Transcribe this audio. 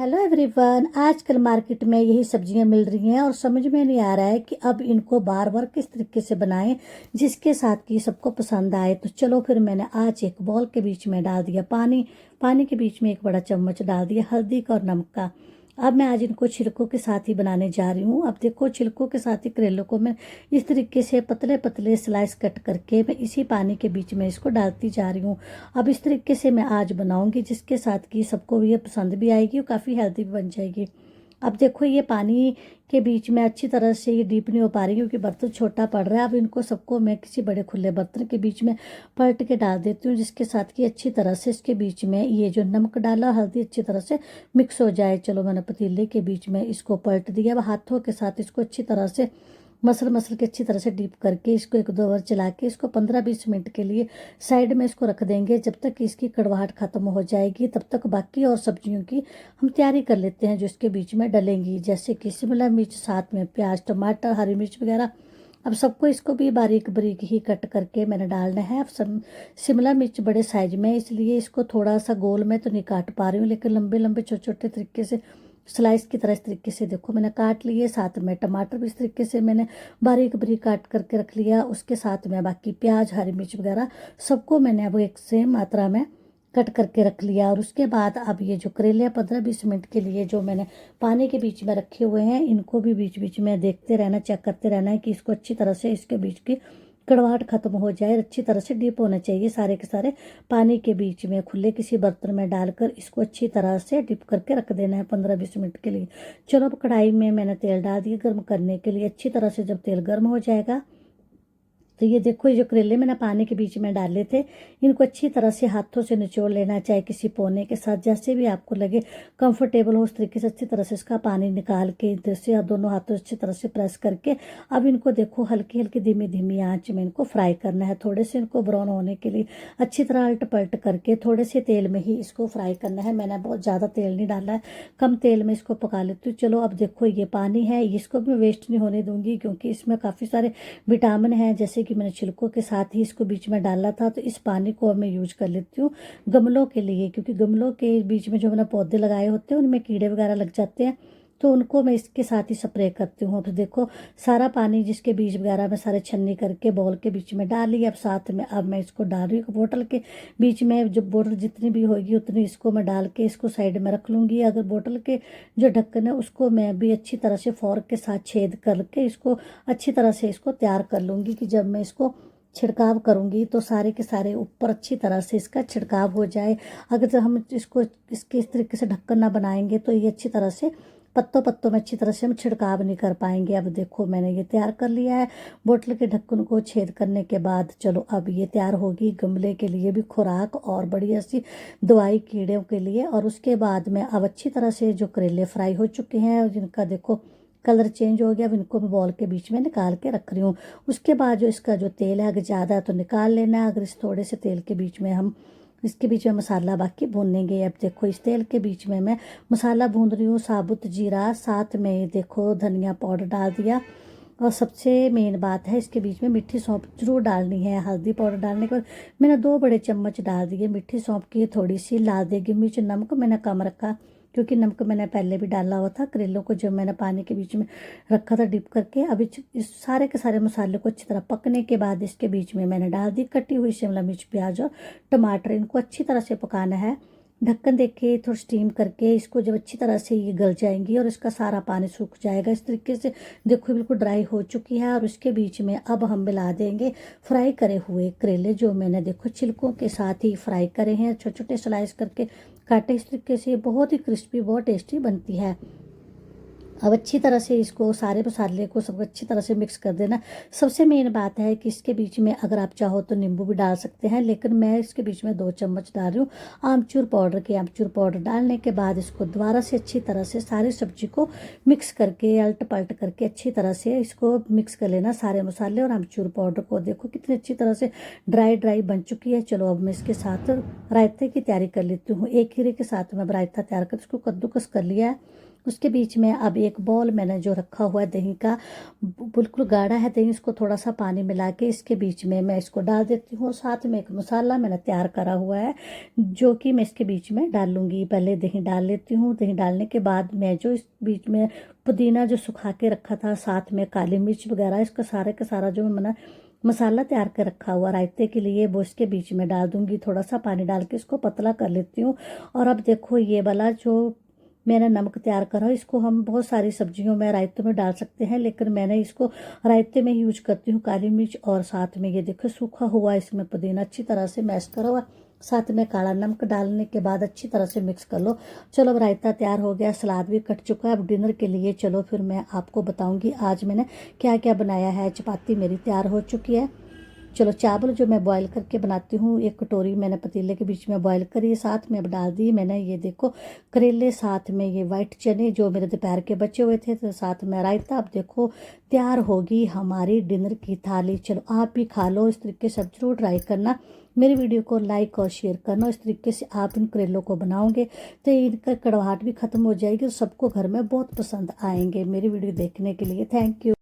Hello everyone. आजकल market में यही सब्जियां मिल रही हैं और समझ में नहीं आ रहा है कि अब इनको बार बार किस तरीके से बनाएं जिसके साथ कि सबको पसंद आए। तो चलो फिर मैंने आज एक बॉल के बीच में डाल दिया पानी। पानी के बीच में एक बड़ा चम्मच डाल दिया हल्दी का और नमक का। अब मैं आज इनको छिलकों के साथ ही बनाने जा रही हूँ। अब देखो, छिलकों के साथ ही करेलों को मैं इस तरीके से पतले पतले स्लाइस कट करके मैं इसी पानी के बीच में इसको डालती जा रही हूँ। अब इस तरीके से मैं आज बनाऊंगी जिसके साथ कि सबको ये पसंद भी आएगी और काफ़ी हेल्दी भी बन जाएगी। अब देखो, ये पानी के बीच में अच्छी तरह से ये डीप नहीं हो पा रही क्योंकि बर्तन छोटा पड़ रहा है। अब इनको सबको मैं किसी बड़े खुले बर्तन के बीच में पलट के डाल देती हूँ जिसके साथ कि अच्छी तरह से इसके बीच में ये जो नमक डाला हल्दी अच्छी तरह से मिक्स हो जाए। चलो, मैंने पतीले के बीच में इसको पलट दिया। अब हाथों के साथ इसको अच्छी तरह से मसल मसल के अच्छी तरह से डीप करके इसको एक दो बार चला के इसको 15-20 मिनट के लिए साइड में इसको रख देंगे। जब तक इसकी कड़वाहट खत्म हो जाएगी तब तक बाकी और सब्जियों की हम तैयारी कर लेते हैं जो इसके बीच में डलेंगी, जैसे कि शिमला मिर्च, साथ में प्याज, टमाटर, हरी मिर्च वगैरह। अब सबको इसको भी बारीक बारीक ही कट करके मैंने डालना है। अब शिमला मिर्च बड़े साइज में, इसलिए इसको थोड़ा सा गोल में तो नहीं काट पा रही हूँ, लेकिन लंबे लंबे छोटे छोटे तरीके से स्लाइस की तरह इस तरीके से देखो मैंने काट लिए। साथ में टमाटर भी इस तरीके से मैंने बारीक बारीक काट करके रख लिया। उसके साथ में बाकी प्याज, हरी मिर्च वगैरह सबको मैंने अब एक सेम मात्रा में कट करके रख लिया। और उसके बाद अब ये जो करेले 15-20 मिनट के लिए जो मैंने पानी के बीच में रखे हुए हैं, इनको भी बीच बीच में देखते रहना, चेक करते रहना है कि इसको अच्छी तरह से इसके बीच की कड़वाहट खत्म हो जाए। अच्छी तरह से डीप होना चाहिए सारे के सारे पानी के बीच में। खुले किसी बर्तन में डालकर इसको अच्छी तरह से डिप करके रख देना है 15-20 मिनट के लिए। चलो, अब कढ़ाई में मैंने तेल डाल दिया गर्म करने के लिए। अच्छी तरह से जब तेल गर्म हो जाएगा तो ये देखो, ये जो करेले मैंने पानी के बीच में डाले थे, इनको अच्छी तरह से हाथों से निचोड़ लेना, चाहे किसी पोने के साथ, जैसे भी आपको लगे कंफर्टेबल हो उस तरीके से अच्छी तरह से इसका पानी निकाल के इधर से दोनों हाथों से अच्छी तरह से प्रेस करके अब इनको देखो हल्की हल्की धीमी धीमी आंच में इनको फ्राई करना है। थोड़े से इनको ब्राउन होने के लिए अच्छी तरह अल्ट पलट करके थोड़े से तेल में ही इसको फ्राई करना है। मैंने बहुत ज़्यादा तेल नहीं डाला है, कम तेल में इसको पका लेती हूँ। चलो, अब देखो, ये पानी है, इसको भी मैं वेस्ट नहीं होने दूंगी क्योंकि इसमें काफ़ी सारे विटामिन हैं। जैसे कि मैंने छिलकों के साथ ही इसको बीच में डाला था, तो इस पानी को अब मैं यूज कर लेती हूँ गमलों के लिए, क्योंकि गमलों के बीच में जो मैंने पौधे लगाए होते हैं उनमें कीड़े वगैरह लग जाते हैं, तो उनको मैं इसके साथ ही स्प्रे करती हूँ। अब देखो, सारा पानी जिसके बीज वगैरह मैं सारे छन्नी करके बॉल के बीच में डाल लिया। अब साथ में अब मैं इसको डाल रही हूँ बोतल के बीच में। जो बोतल जितनी भी होगी उतनी इसको मैं डाल के इसको साइड में रख लूँगी। अगर बोतल के जो ढक्कन है उसको मैं भी अच्छी तरह से फोर्क के साथ छेद करके इसको अच्छी तरह से इसको तैयार कर लूँगी कि जब मैं इसको छिड़काव करूंगी तो सारे के सारे ऊपर अच्छी तरह से इसका छिड़काव हो जाए। अगर हम इसको इसके इस तरीके से ढक्कन ना बनाएंगे तो ये अच्छी तरह से पत्तों पत्तों में अच्छी तरह से हम छिड़काव नहीं कर पाएंगे। अब देखो, मैंने ये तैयार कर लिया है बोतल के ढक्कन को छेद करने के बाद। चलो, अब ये तैयार होगी गमले के लिए भी खुराक और बढ़िया सी दवाई कीड़ों के लिए। और उसके बाद में अब अच्छी तरह से जो करेले फ्राई हो चुके हैं, जिनका देखो कलर चेंज हो गया, अब इनको मैं बॉल के बीच में निकाल के रख रही हूँ। उसके बाद जो इसका जो तेल है, अगर ज़्यादा है तो निकाल लेना है। अगर इस थोड़े से तेल के बीच में हम इसके बीच में मसाला बाकी भूनेंगे। अब देखो, इस तेल के बीच में मैं मसाला भून रही हूँ, साबुत जीरा, साथ में ये देखो धनिया पाउडर डाल दिया। और सबसे मेन बात है, इसके बीच में मीठी सौंफ जरूर डालनी है। हल्दी पाउडर डालने के बाद मैंने 2 बड़े चम्मच डाल दिए मीठी सौंफ की। थोड़ी सी लाल देगी मिर्च, नमक मैंने कम रखा क्योंकि नमक मैंने पहले भी डाला हुआ था करेलों को जब मैंने पानी के बीच में रखा था डिप करके। अब इस सारे के सारे मसाले को अच्छी तरह पकने के बाद इसके बीच में मैंने डाल दी कटी हुई शिमला मिर्च, प्याज और टमाटर। इनको अच्छी तरह से पकाना है, ढक्कन देख के थोड़ा स्टीम करके। इसको जब अच्छी तरह से ये गल जाएंगी और इसका सारा पानी सूख जाएगा इस तरीके से, देखो बिल्कुल ड्राई हो चुकी है। और उसके बीच में अब हम मिला देंगे फ्राई करे हुए करेले, जो मैंने देखो छिलकों के साथ ही फ्राई करे हैं, छोटे छोटे स्लाइस करके काटे इस तरीके से। बहुत ही क्रिस्पी, बहुत टेस्टी बनती है। अब अच्छी तरह से इसको सारे मसाले को सब अच्छी तरह से मिक्स कर देना। सबसे मेन बात है कि इसके बीच में अगर आप चाहो तो नींबू भी डाल सकते हैं, लेकिन मैं इसके बीच में 2 चम्मच डाल रही हूँ आमचूर पाउडर के। आमचूर पाउडर डालने के बाद इसको दोबारा से अच्छी तरह से सारी सब्जी को मिक्स करके अल्ट पलट करके अच्छी तरह से इसको मिक्स कर लेना, सारे मसाले और आमचूर पाउडर को। देखो कितनी अच्छी तरह से ड्राई ड्राई बन चुकी है। चलो, अब मैं इसके साथ रायते की तैयारी कर लेती हूँ। एक खीरे के साथ मैं रायता तैयार कर इसको कद्दूकस कर लिया है। उसके बीच में अब एक बॉल मैंने जो रखा हुआ है दही का, बिल्कुल गाढ़ा है दही, इसको थोड़ा सा पानी मिला के इसके बीच में मैं इसको डाल देती हूँ। साथ में एक मसाला मैंने तैयार करा हुआ है जो कि मैं इसके बीच में डाल लूँगी। पहले दही डाल लेती हूँ, दही डालने के बाद मैं जो इस बीच में पुदीना जो सुखा के रखा था, साथ में काली मिर्च वगैरह, इसका सारे का सारा जो मैंने मसाला तैयार कर रखा हुआ रायते के लिए वो इसके बीच में डाल दूंगी। थोड़ा सा पानी डाल के इसको पतला कर लेती हूँ। और अब देखो ये वाला जो मैंने नमक तैयार करा, इसको हम बहुत सारी सब्जियों में रायतों में डाल सकते हैं, लेकिन मैंने इसको रायते में ही यूज करती हूँ। काली मिर्च और साथ में ये देखो सूखा हुआ इसमें पुदीना अच्छी तरह से मैश करा हुआ, साथ में काला नमक डालने के बाद अच्छी तरह से मिक्स कर लो। चलो अब रायता तैयार हो गया, सलाद भी कट चुका है। अब डिनर के लिए चलो फिर मैं आपको बताऊंगी आज मैंने क्या क्या बनाया है। चपाती मेरी तैयार हो चुकी है। चलो चावल जो मैं बॉईल करके बनाती हूँ, एक कटोरी मैंने पतीले के बीच में बॉईल करी, साथ में अब डाल दी मैंने ये देखो करेले, साथ में ये वाइट चने जो मेरे दोपहर के बचे हुए थे, तो साथ में रायता। अब देखो तैयार होगी हमारी डिनर की थाली। चलो आप भी खा लो, इस तरीके से जरूर ट्राई करना। मेरी वीडियो को लाइक और शेयर करना। इस तरीके से आप इन करेलों को बनाओगे तो इनका कड़वाहट भी खत्म हो जाएगी और सबको घर में बहुत पसंद आएंगे। मेरी वीडियो देखने के लिए थैंक यू।